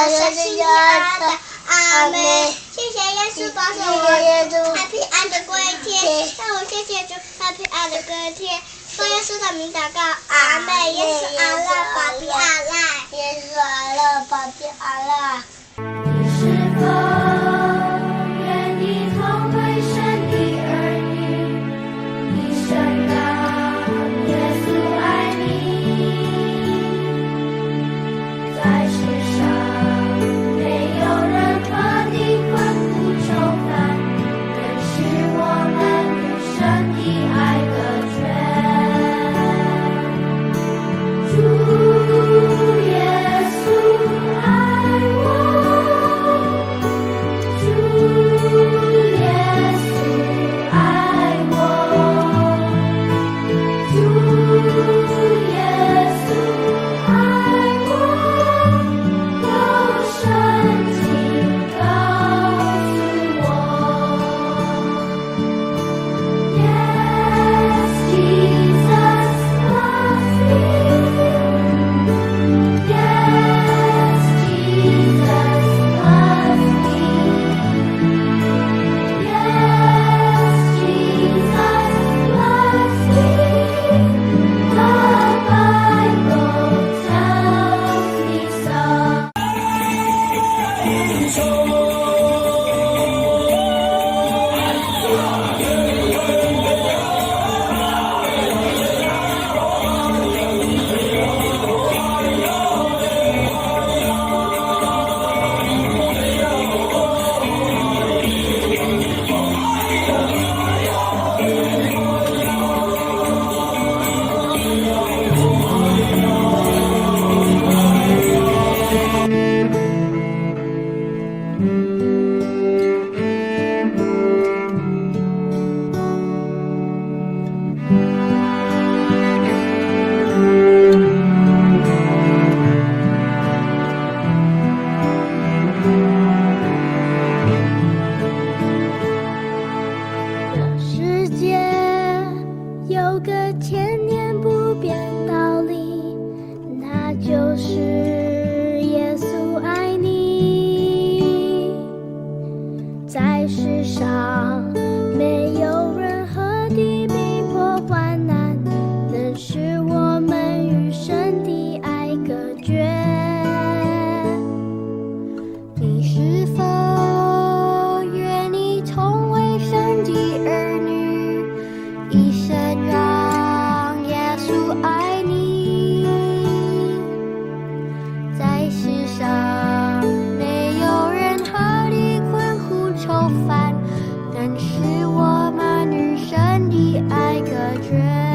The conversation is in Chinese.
神是有爱的。阿门。谢谢耶稣保守我，他平安的过一天。让我谢谢主，他平安的过一天。奉耶稣的名祷告，阿门。耶稣阿乐，保庇阿赖。耶稣阿乐，保庇阿赖。你是否愿意同为神的儿女？你宣告耶稣爱你，在世上没有任何的困苦愁烦，更是我们与神的爱隔绝。主耶稣爱我，主耶稣爱我，主耶稣爱我，有圣经告诉我。Yes, Jesus loves me. Yes, Jesus loves me. Yes, Jesus loves me. The Bible tells me so. 这世界有个千年不变道理，那就是耶稣爱你。在世上没有任何的逼迫患难，能使我们与神的爱隔绝。你是否愿意同为神的儿女，一生让耶稣爱你？在世上没有任何的困苦愁烦，更使我们与神的爱隔绝。